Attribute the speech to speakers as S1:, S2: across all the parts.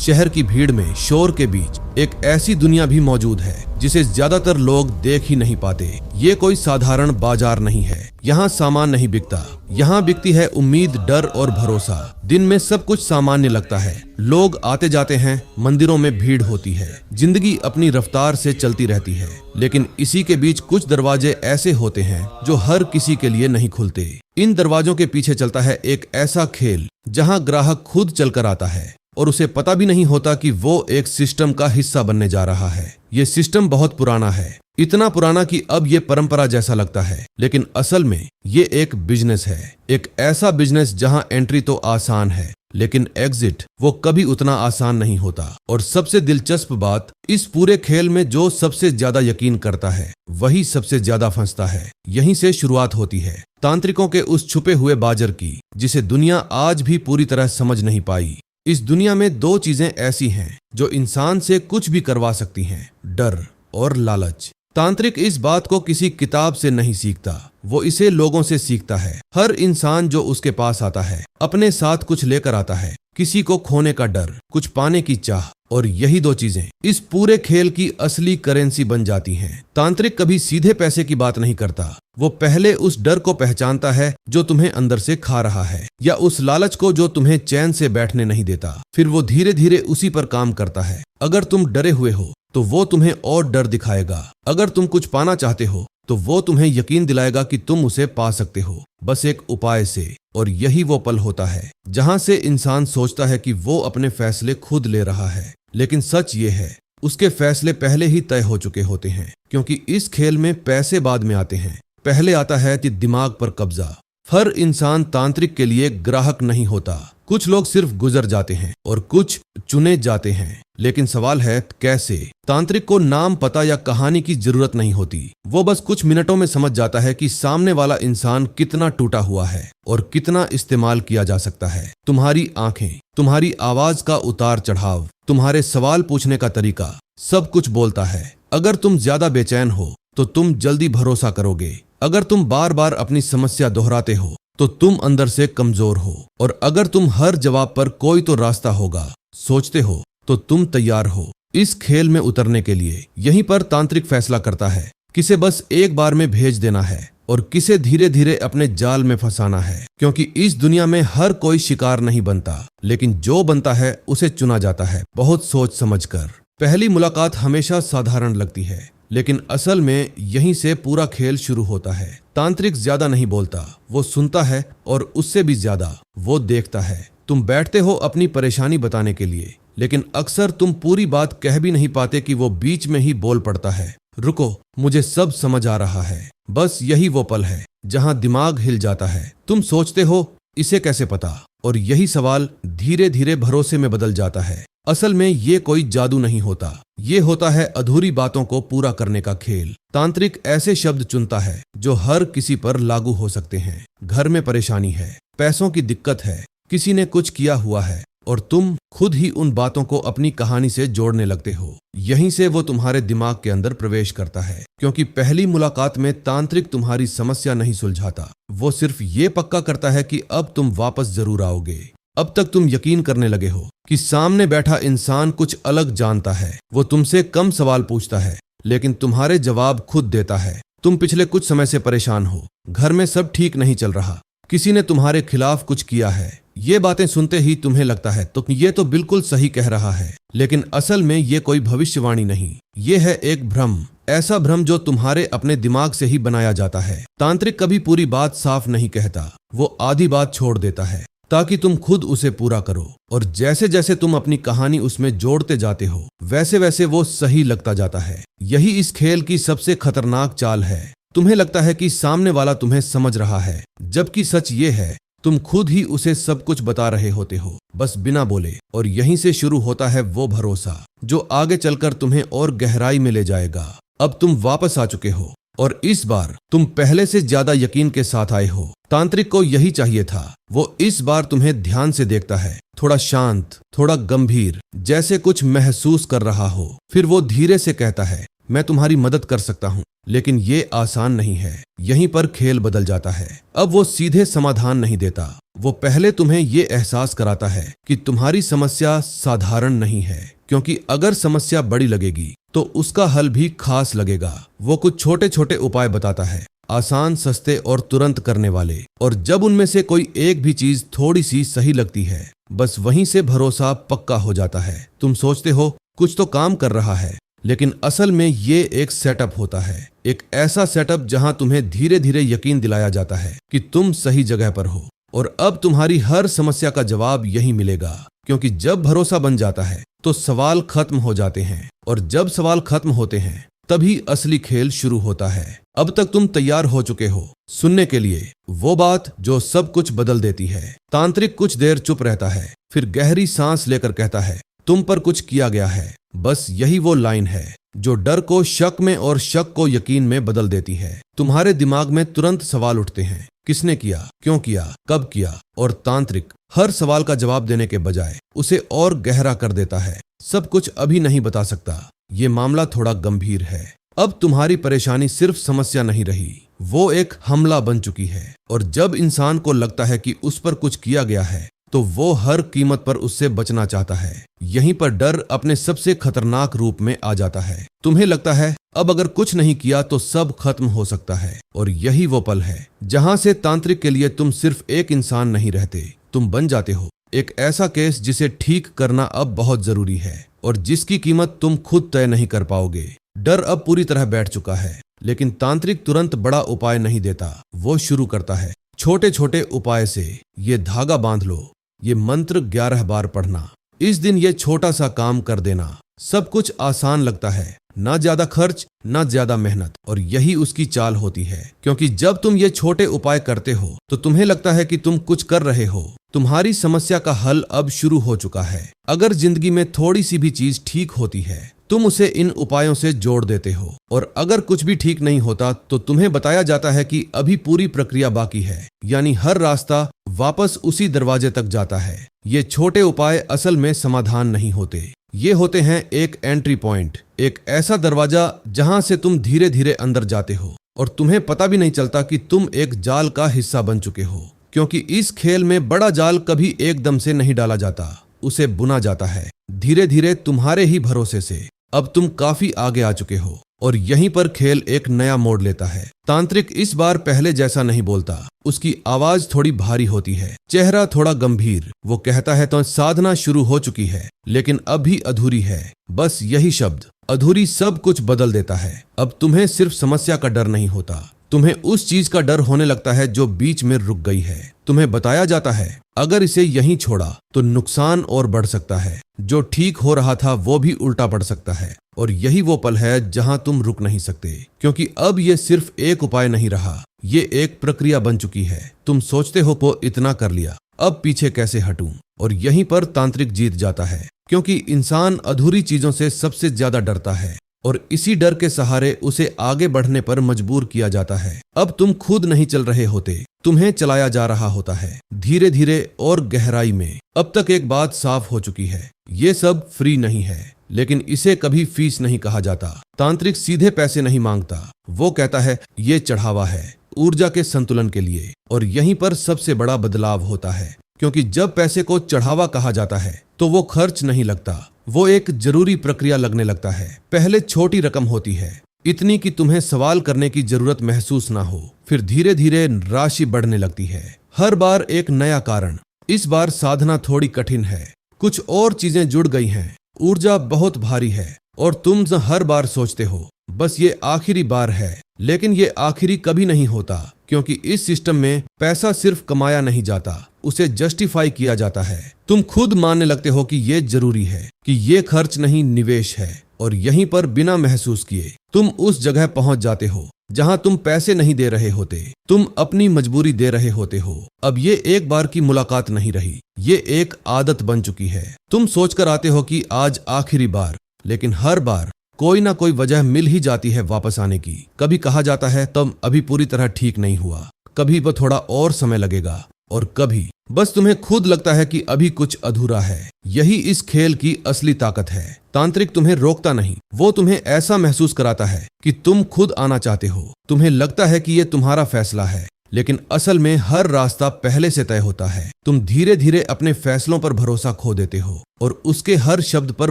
S1: शहर की भीड़ में, शोर के बीच एक ऐसी दुनिया भी मौजूद है जिसे ज्यादातर लोग देख ही नहीं पाते। ये कोई साधारण बाजार नहीं है। यहाँ सामान नहीं बिकता, यहाँ बिकती है उम्मीद, डर और भरोसा। दिन में सब कुछ सामान्य लगता है, लोग आते जाते हैं, मंदिरों में भीड़ होती है, जिंदगी अपनी रफ्तार से चलती रहती है। लेकिन इसी के बीच कुछ दरवाजे ऐसे होते हैं जो हर किसी के लिए नहीं खुलते। इन दरवाजों के पीछे चलता है एक ऐसा खेल जहाँ ग्राहक खुद चलकर आता है और उसे पता भी नहीं होता कि वो एक सिस्टम का हिस्सा बनने जा रहा है। ये सिस्टम बहुत पुराना है, इतना पुराना कि अब ये परंपरा जैसा लगता है, लेकिन असल में ये एक बिजनेस है। एक ऐसा बिजनेस जहां एंट्री तो आसान है, लेकिन एग्जिट वो कभी उतना आसान नहीं होता। और सबसे दिलचस्प बात, इस पूरे खेल में जो सबसे ज्यादा यकीन करता है वही सबसे ज्यादा फंसता है। यहीं से शुरुआत होती है तांत्रिकों के उस छुपे हुए बाजार की, जिसे दुनिया आज भी पूरी तरह समझ नहीं पाई। इस दुनिया में दो चीजें ऐसी हैं जो इंसान से कुछ भी करवा सकती हैं, डर और लालच। तांत्रिक इस बात को किसी किताब से नहीं सीखता, वो इसे लोगों से सीखता है। हर इंसान जो उसके पास आता है अपने साथ कुछ लेकर आता है, किसी को खोने का डर, कुछ पाने की चाह, और यही दो चीजें इस पूरे खेल की असली करेंसी बन जाती हैं। तांत्रिक कभी सीधे पैसे की बात नहीं करता, वो पहले उस डर को पहचानता है जो तुम्हें अंदर से खा रहा है, या उस लालच को जो तुम्हें चैन से बैठने नहीं देता। फिर वो धीरे धीरे उसी पर काम करता है। अगर तुम डरे हुए हो तो वो तुम्हें और डर दिखाएगा। अगर तुम कुछ पाना चाहते हो तो वो तुम्हें यकीन दिलाएगा कि तुम उसे पा सकते हो, बस एक उपाय से। और यही वो पल होता है जहां से इंसान सोचता है कि वो अपने फैसले खुद ले रहा है। लेकिन सच ये है, उसके फैसले पहले ही तय हो चुके होते हैं, क्योंकि इस खेल में पैसे बाद में आते हैं, पहले आता है कि दिमाग पर कब्जा। हर इंसान तांत्रिक के लिए ग्राहक नहीं होता। कुछ लोग सिर्फ गुजर जाते हैं और कुछ चुने जाते हैं। लेकिन सवाल है कैसे? तांत्रिक को नाम, पता या कहानी की जरूरत नहीं होती। वो बस कुछ मिनटों में समझ जाता है कि सामने वाला इंसान कितना टूटा हुआ है और कितना इस्तेमाल किया जा सकता है। तुम्हारी आंखें, तुम्हारी आवाज का उतार चढ़ाव, तुम्हारे सवाल पूछने का तरीका, सब कुछ बोलता है। अगर तुम ज्यादा बेचैन हो तो तुम जल्दी भरोसा करोगे। अगर तुम बार बार अपनी समस्या दोहराते हो तो तुम अंदर से कमजोर हो। और अगर तुम हर जवाब पर कोई तो रास्ता होगा सोचते हो तो तुम तैयार हो इस खेल में उतरने के लिए। यहीं पर तांत्रिक फैसला करता है, किसे बस एक बार में भेज देना है और किसे धीरे धीरे अपने जाल में फंसाना है। क्योंकि इस दुनिया में हर कोई शिकार नहीं बनता, लेकिन जो बनता है उसे चुना जाता है बहुत सोच समझ कर। पहली मुलाकात हमेशा साधारण लगती है, लेकिन असल में यहीं से पूरा खेल शुरू होता है। तांत्रिक ज्यादा नहीं बोलता, वो सुनता है, और उससे भी ज्यादा वो देखता है। तुम बैठते हो अपनी परेशानी बताने के लिए, लेकिन अक्सर तुम पूरी बात कह भी नहीं पाते कि वो बीच में ही बोल पड़ता है, रुको, मुझे सब समझ आ रहा है। बस यही वो पल है जहां दिमाग हिल जाता है। तुम सोचते हो इसे कैसे पता, और यही सवाल धीरे धीरे भरोसे में बदल जाता है। असल में ये कोई जादू नहीं होता, ये होता है अधूरी बातों को पूरा करने का खेल। तांत्रिक ऐसे शब्द चुनता है जो हर किसी पर लागू हो सकते हैं। घर में परेशानी है, पैसों की दिक्कत है, किसी ने कुछ किया हुआ है, और तुम खुद ही उन बातों को अपनी कहानी से जोड़ने लगते हो। यहीं से वो तुम्हारे दिमाग के अंदर प्रवेश करता है, क्योंकि पहली मुलाकात में तांत्रिक तुम्हारी समस्या नहीं सुलझाता, वो सिर्फ ये पक्का करता है कि अब तुम वापस जरूर आओगे। अब तक तुम यकीन करने लगे हो कि सामने बैठा इंसान कुछ अलग जानता है। वो तुमसे कम सवाल पूछता है, लेकिन तुम्हारे जवाब खुद देता है। तुम पिछले कुछ समय से परेशान हो, घर में सब ठीक नहीं चल रहा, किसी ने तुम्हारे खिलाफ कुछ किया है। ये बातें सुनते ही तुम्हें लगता है तो ये तो बिल्कुल सही कह रहा है, लेकिन असल में ये कोई भविष्यवाणी नहीं, ये है एक भ्रम। ऐसा भ्रम जो तुम्हारे अपने दिमाग से ही बनाया जाता है। तांत्रिक कभी पूरी बात साफ नहीं कहता, वो आधी बात छोड़ देता है ताकि तुम खुद उसे पूरा करो। और जैसे जैसे तुम अपनी कहानी उसमें जोड़ते जाते हो, वैसे वैसे वो सही लगता जाता है। यही इस खेल की सबसे खतरनाक चाल है। तुम्हें लगता है कि सामने वाला तुम्हें समझ रहा है, जबकि सच ये है तुम खुद ही उसे सब कुछ बता रहे होते हो, बस बिना बोले। और यहीं से शुरू होता है वो भरोसा जो आगे चलकर तुम्हें और गहराई में ले जाएगा। अब तुम वापस आ चुके हो, और इस बार तुम पहले से ज्यादा यकीन के साथ आए हो। तांत्रिक को यही चाहिए था। वो इस बार तुम्हें ध्यान से देखता है, थोड़ा शांत, थोड़ा गंभीर, जैसे कुछ महसूस कर रहा हो। फिर वो धीरे से कहता है, मैं तुम्हारी मदद कर सकता हूँ, लेकिन ये आसान नहीं है। यहीं पर खेल बदल जाता है। अब वो सीधे समाधान नहीं देता, वो पहले तुम्हें ये एहसास कराता है कि तुम्हारी समस्या साधारण नहीं है, क्योंकि अगर समस्या बड़ी लगेगी तो उसका हल भी खास लगेगा। वो कुछ छोटे छोटे उपाय बताता है, आसान, सस्ते और तुरंत करने वाले, और जब उनमें से कोई एक भी चीज थोड़ी सी सही लगती है, बस वहीं से भरोसा पक्का हो जाता है। तुम सोचते हो कुछ तो काम कर रहा है, लेकिन असल में ये एक सेटअप होता है, एक ऐसा सेटअप जहां तुम्हें धीरे धीरे यकीन दिलाया जाता है कि तुम सही जगह पर हो और अब तुम्हारी हर समस्या का जवाब यही मिलेगा। क्योंकि जब भरोसा बन जाता है तो सवाल खत्म हो जाते हैं, और जब सवाल खत्म होते हैं तभी असली खेल शुरू होता है। अब तक तुम तैयार हो चुके हो सुनने के लिए वो बात जो सब कुछ बदल देती है। तांत्रिक कुछ देर चुप रहता है, फिर गहरी सांस लेकर कहता है, तुम पर कुछ किया गया है। बस यही वो लाइन है जो डर को शक में और शक को यकीन में बदल देती है। तुम्हारे दिमाग में तुरंत सवाल उठते हैं, किसने किया, क्यों किया, कब किया, और तांत्रिक हर सवाल का जवाब देने के बजाय उसे और गहरा कर देता है। सब कुछ अभी नहीं बता सकता, ये मामला थोड़ा गंभीर है। अब तुम्हारी परेशानी सिर्फ समस्या नहीं रही, वो एक हमला बन चुकी है, और जब इंसान को लगता है कि उस पर कुछ किया गया है तो वो हर कीमत पर उससे बचना चाहता है। यहीं पर डर अपने सबसे खतरनाक रूप में आ जाता है। तुम्हें लगता है अब अगर कुछ नहीं किया तो सब खत्म हो सकता है, और यही वो पल है जहां से तांत्रिक के लिए तुम सिर्फ एक इंसान नहीं रहते, तुम बन जाते हो एक ऐसा केस जिसे ठीक करना अब बहुत जरूरी है, और जिसकी कीमत तुम खुद तय नहीं कर पाओगे। डर अब पूरी तरह बैठ चुका है, लेकिन तांत्रिक तुरंत बड़ा उपाय नहीं देता। वो शुरू करता है छोटे छोटे उपाय से। ये धागा बांध लो, ये मंत्र 11 बार पढ़ना, इस दिन ये छोटा सा काम कर देना। सब कुछ आसान लगता है, ना ज्यादा खर्च, ना ज्यादा मेहनत, और यही उसकी चाल होती है। क्योंकि जब तुम ये छोटे उपाय करते हो तो तुम्हें लगता है कि तुम कुछ कर रहे हो। तुम्हारी समस्या का हल अब शुरू हो चुका है। अगर जिंदगी में थोड़ी सी भी चीज ठीक होती है, तुम उसे इन उपायों से जोड़ देते हो, और अगर कुछ भी ठीक नहीं होता तो तुम्हें बताया जाता है कि अभी पूरी प्रक्रिया बाकी है, यानी हर रास्ता वापस उसी दरवाजे तक जाता है। ये छोटे उपाय असल में समाधान नहीं होते, ये होते हैं एक एंट्री पॉइंट, एक ऐसा दरवाजा जहां से तुम धीरे धीरे अंदर जाते हो, और तुम्हें पता भी नहीं चलता कि तुम एक जाल का हिस्सा बन चुके हो। क्योंकि इस खेल में बड़ा जाल कभी एकदम से नहीं डाला जाता, उसे बुना जाता है धीरे धीरे तुम्हारे ही भरोसे से। अब तुम काफी आगे आ चुके हो, और यहीं पर खेल एक नया मोड़ लेता है। तांत्रिक इस बार पहले जैसा नहीं बोलता, उसकी आवाज थोड़ी भारी होती है, चेहरा थोड़ा गंभीर। वो कहता है तो साधना शुरू हो चुकी है, लेकिन अभी अधूरी है। बस यही शब्द अधूरी सब कुछ बदल देता है। अब तुम्हें सिर्फ समस्या का डर नहीं होता, तुम्हें उस चीज का डर होने लगता है जो बीच में रुक गई है। तुम्हें बताया जाता है अगर इसे यहीं छोड़ा तो नुकसान और बढ़ सकता है, जो ठीक हो रहा था वो भी उल्टा पड़ सकता है। और यही वो पल है जहां तुम रुक नहीं सकते, क्योंकि अब ये सिर्फ एक उपाय नहीं रहा, ये एक प्रक्रिया बन चुकी है। तुम सोचते हो वो इतना कर लिया, अब पीछे कैसे हटूं? और यहीं पर तांत्रिक जीत जाता है, क्योंकि इंसान अधूरी चीजों से सबसे ज्यादा डरता है, और इसी डर के सहारे उसे आगे बढ़ने पर मजबूर किया जाता है। अब तुम खुद नहीं चल रहे होते, तुम्हें चलाया जा रहा होता है, धीरे धीरे और गहराई में। अब तक एक बात साफ हो चुकी है, ये सब फ्री नहीं है, लेकिन इसे कभी फीस नहीं कहा जाता। तांत्रिक सीधे पैसे नहीं मांगता, वो कहता है ये चढ़ावा है ऊर्जा के संतुलन के लिए। और यहीं पर सबसे बड़ा बदलाव होता है, क्योंकि जब पैसे को चढ़ावा कहा जाता है तो वो खर्च नहीं लगता, वो एक जरूरी प्रक्रिया लगने लगता है। पहले छोटी रकम होती है, इतनी कि तुम्हें सवाल करने की जरूरत महसूस ना हो, फिर धीरे धीरे राशि बढ़ने लगती है, हर बार एक नया कारण। इस बार साधना थोड़ी कठिन है, कुछ और चीजें जुड़ गई हैं, ऊर्जा बहुत भारी है, और तुम हर बार सोचते हो बस ये आखिरी बार है, लेकिन ये आखिरी कभी नहीं होता, क्योंकि इस सिस्टम में पैसा सिर्फ कमाया नहीं जाता, उसे जस्टिफाई किया जाता है। तुम खुद मानने लगते हो कि ये जरूरी है, कि ये खर्च नहीं निवेश है, और यहीं पर बिना महसूस किए तुम उस जगह पहुंच जाते हो जहां तुम पैसे नहीं दे रहे होते, तुम अपनी मजबूरी दे रहे होते हो। अब ये एक बार की मुलाकात नहीं रही, ये एक आदत बन चुकी है। तुम सोचकर आते हो कि आज आखिरी बार, लेकिन हर बार कोई ना कोई वजह मिल ही जाती है वापस आने की। कभी कहा जाता है तुम अभी पूरी तरह ठीक नहीं हुआ, कभी वो थोड़ा और समय लगेगा, और कभी बस तुम्हें खुद लगता है कि अभी कुछ अधूरा है। यही इस खेल की असली ताकत है। तांत्रिक तुम्हें रोकता नहीं, वो तुम्हें ऐसा महसूस कराता है कि तुम खुद आना चाहते हो। तुम्हें लगता है कि ये तुम्हारा फैसला है, लेकिन असल में हर रास्ता पहले से तय होता है। तुम धीरे धीरे अपने फैसलों पर भरोसा खो देते हो और उसके हर शब्द पर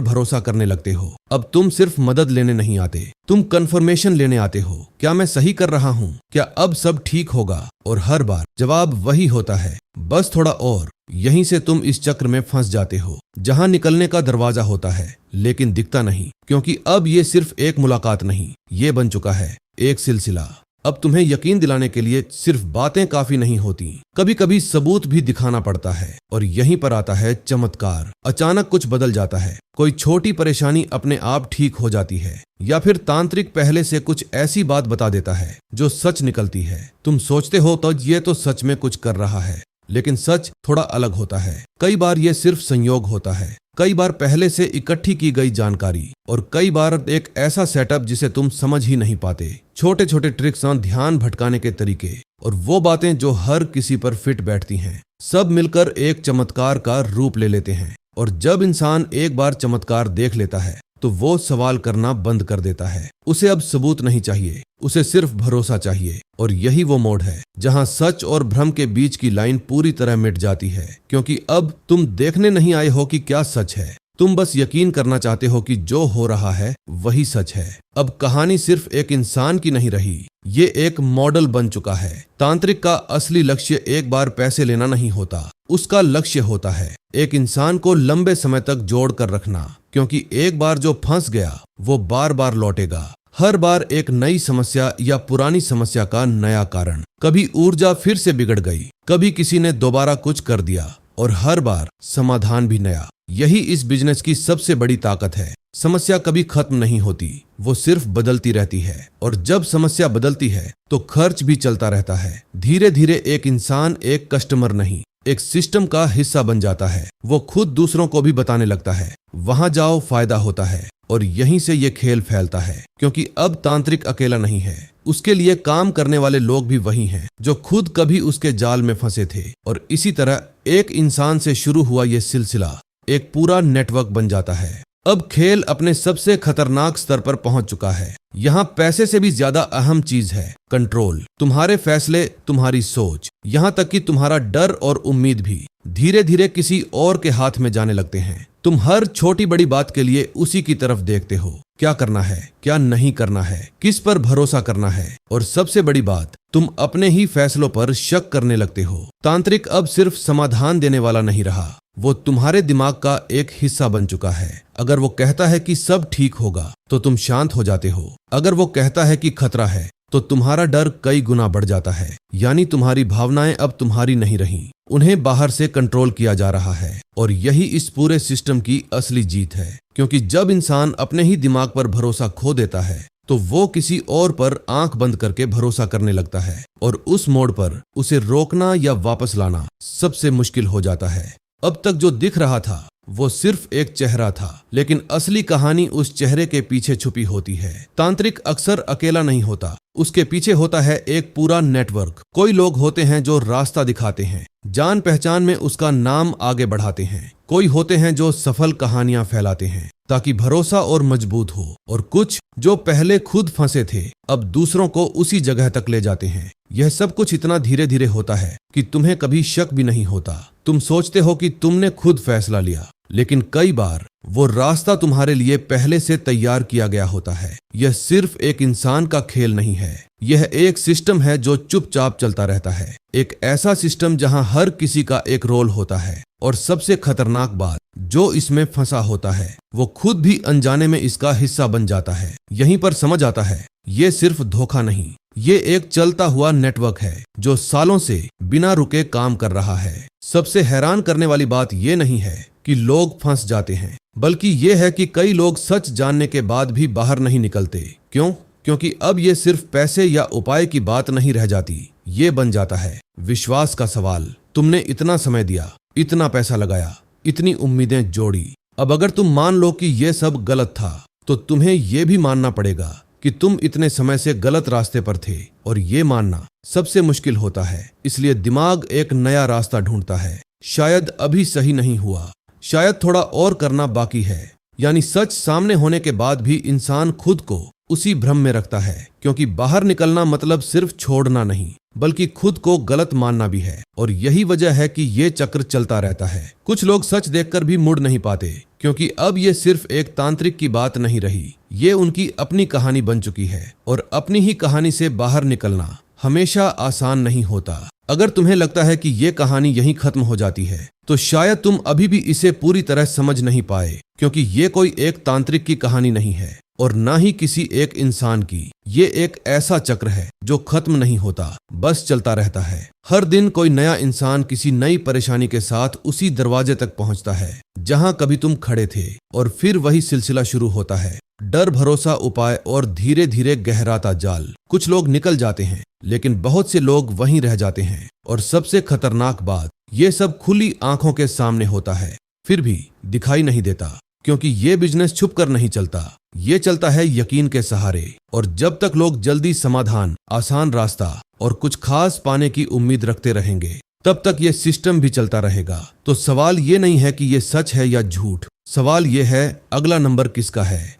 S1: भरोसा करने लगते हो। अब तुम सिर्फ मदद लेने नहीं आते, तुम कंफर्मेशन लेने आते हो। क्या मैं सही कर रहा हूँ? क्या अब सब ठीक होगा? और हर बार जवाब वही होता है, बस थोड़ा और। यहीं से तुम इस चक्र में फंस जाते हो, जहां निकलने का दरवाजा होता है लेकिन दिखता नहीं, क्योंकि अब ये सिर्फ एक मुलाकात नहीं, ये बन चुका है एक सिलसिला। अब तुम्हें यकीन दिलाने के लिए सिर्फ बातें काफी नहीं होती, कभी कभी सबूत भी दिखाना पड़ता है। और यहीं पर आता है चमत्कार। अचानक कुछ बदल जाता है, कोई छोटी परेशानी अपने आप ठीक हो जाती है, या फिर तांत्रिक पहले से कुछ ऐसी बात बता देता है जो सच निकलती है। तुम सोचते हो तो ये तो सच में कुछ कर रहा है, लेकिन सच थोड़ा अलग होता है। कई बार यह सिर्फ संयोग होता है, कई बार पहले से इकट्ठी की गई जानकारी, और कई बार एक ऐसा सेटअप जिसे तुम समझ ही नहीं पाते। छोटे छोटे ट्रिक्स, ध्यान भटकाने के तरीके, और वो बातें जो हर किसी पर फिट बैठती हैं, सब मिलकर एक चमत्कार का रूप ले लेते हैं। और जब इंसान एक बार चमत्कार देख लेता है तो वो सवाल करना बंद कर देता है। उसे अब सबूत नहीं चाहिए, उसे सिर्फ भरोसा चाहिए। और यही वो मोड़ है जहां सच और भ्रम के बीच की लाइन पूरी तरह मिट जाती है, क्योंकि अब तुम देखने नहीं आए हो कि क्या सच है, तुम बस यकीन करना चाहते हो कि जो हो रहा है वही सच है। अब कहानी सिर्फ एक इंसान की नहीं रही, ये एक मॉडल बन चुका है। तांत्रिक का असली लक्ष्य एक बार पैसे लेना नहीं होता, उसका लक्ष्य होता है एक इंसान को लंबे समय तक जोड़ कर रखना, क्योंकि एक बार जो फंस गया वो बार बार लौटेगा। हर बार एक नई समस्या या पुरानी समस्या का नया कारण। कभी ऊर्जा फिर से बिगड़ गई, कभी किसी ने दोबारा कुछ कर दिया, और हर बार समाधान भी नया। यही इस बिजनेस की सबसे बड़ी ताकत है। समस्या कभी खत्म नहीं होती, वो सिर्फ बदलती रहती है। और जब समस्या बदलती है तो खर्च भी चलता रहता है। धीरे धीरे एक इंसान एक कस्टमर नहीं, एक सिस्टम का हिस्सा बन जाता है। वो खुद दूसरों को भी बताने लगता है, वहां जाओ, फायदा होता है। और यहीं से ये खेल फैलता है, क्योंकि अब तांत्रिक अकेला नहीं है, उसके लिए काम करने वाले लोग भी वही हैं जो खुद कभी उसके जाल में फंसे थे। और इसी तरह एक इंसान से शुरू हुआ ये सिलसिला एक पूरा नेटवर्क बन जाता है। अब खेल अपने सबसे खतरनाक स्तर पर पहुंच चुका है। यहाँ पैसे से भी ज्यादा अहम चीज है कंट्रोल। तुम्हारे फैसले, तुम्हारी सोच, यहाँ तक कि तुम्हारा डर और उम्मीद भी धीरे धीरे किसी और के हाथ में जाने लगते हैं। तुम हर छोटी बड़ी बात के लिए उसी की तरफ देखते हो, क्या करना है, क्या नहीं करना है, किस पर भरोसा करना है, और सबसे बड़ी बात, तुम अपने ही फैसलों पर शक करने लगते हो। तांत्रिक अब सिर्फ समाधान देने वाला नहीं रहा, वो तुम्हारे दिमाग का एक हिस्सा बन चुका है। अगर वो कहता है कि सब ठीक होगा तो तुम शांत हो जाते हो। अगर वो कहता है कि खतरा है तो तुम्हारा डर कई गुना बढ़ जाता है। यानी तुम्हारी भावनाएं अब तुम्हारी नहीं रही, उन्हें बाहर से कंट्रोल किया जा रहा है। और यही इस पूरे सिस्टम की असली जीत है, क्योंकि जब इंसान अपने ही दिमाग पर भरोसा खो देता है तो वो किसी और पर आंख बंद करके भरोसा करने लगता है, और उस मोड़ पर उसे रोकना या वापस लाना सबसे मुश्किल हो जाता है। अब तक जो दिख रहा था वो सिर्फ एक चेहरा था, लेकिन असली कहानी उस चेहरे के पीछे छुपी होती है। तांत्रिक अक्सर अकेला नहीं होता, उसके पीछे होता है एक पूरा नेटवर्क। कोई लोग होते हैं जो रास्ता दिखाते हैं, जान पहचान में उसका नाम आगे बढ़ाते हैं। कोई होते हैं जो सफल कहानियां फैलाते हैं ताकि भरोसा और मजबूत हो, और कुछ जो पहले खुद फंसे थे अब दूसरों को उसी जगह तक ले जाते हैं। यह सब कुछ इतना धीरे धीरे होता है कि तुम्हें कभी शक भी नहीं होता। तुम सोचते हो कि तुमने खुद फैसला लिया, लेकिन कई बार वो रास्ता तुम्हारे लिए पहले से तैयार किया गया होता है। यह सिर्फ एक इंसान का खेल नहीं है, यह एक सिस्टम है जो चुपचाप चलता रहता है। एक ऐसा सिस्टम जहां हर किसी का एक रोल होता है, और सबसे खतरनाक बात, जो इसमें फंसा होता है वो खुद भी अनजाने में इसका हिस्सा बन जाता है। यहीं पर समझ आता है ये सिर्फ धोखा नहीं, ये एक चलता हुआ नेटवर्क है जो सालों से बिना रुके काम कर रहा है। सबसे हैरान करने वाली बात ये नहीं है कि लोग फंस जाते हैं, बल्कि ये है कि कई लोग सच जानने के बाद भी बाहर नहीं निकलते। क्यों? क्योंकि अब ये सिर्फ पैसे या उपाय की बात नहीं रह जाती, ये बन जाता है विश्वास का सवाल। तुमने इतना समय दिया, इतना पैसा लगाया, इतनी उम्मीदें जोड़ी, अब अगर तुम मान लो कि ये सब गलत था तो तुम्हें ये भी मानना पड़ेगा कि तुम इतने समय से गलत रास्ते पर थे, और ये मानना सबसे मुश्किल होता है। इसलिए दिमाग एक नया रास्ता ढूंढता है। शायद अभी सही नहीं हुआ, शायद थोड़ा और करना बाकी है। यानी सच सामने होने के बाद भी इंसान खुद को उसी भ्रम में रखता है, क्योंकि बाहर निकलना मतलब सिर्फ छोड़ना नहीं, बल्कि खुद को गलत मानना भी है। और यही वजह है कि ये चक्र चलता रहता है। कुछ लोग सच देखकर भी मुड़ नहीं पाते, क्योंकि अब ये सिर्फ एक तांत्रिक की बात नहीं रही, ये उनकी अपनी कहानी बन चुकी है। और अपनी ही कहानी से बाहर निकलना हमेशा आसान नहीं होता। अगर तुम्हें लगता है कि ये कहानी यहीं खत्म हो जाती है, तो शायद तुम अभी भी इसे पूरी तरह समझ नहीं पाए, क्योंकि ये कोई एक तांत्रिक की कहानी नहीं है और ना ही किसी एक इंसान की। ये एक ऐसा चक्र है जो खत्म नहीं होता, बस चलता रहता है। हर दिन कोई नया इंसान किसी नई परेशानी के साथ उसी दरवाजे तक पहुंचता है जहां कभी तुम खड़े थे, और फिर वही सिलसिला शुरू होता है। डर, भरोसा, उपाय और धीरे धीरे गहराता जाल। कुछ लोग निकल जाते हैं, लेकिन बहुत से लोग वहीं रह जाते हैं। और सबसे खतरनाक बात, ये सब खुली आंखों के सामने होता है, फिर भी दिखाई नहीं देता, क्योंकि ये बिजनेस छुप कर नहीं चलता, ये चलता है यकीन के सहारे। और जब तक लोग जल्दी समाधान, आसान रास्ता और कुछ खास पाने की उम्मीद रखते रहेंगे, तब तक ये सिस्टम भी चलता रहेगा। तो सवाल ये नहीं है कि ये सच है या झूठ, सवाल ये है अगला नंबर किसका है।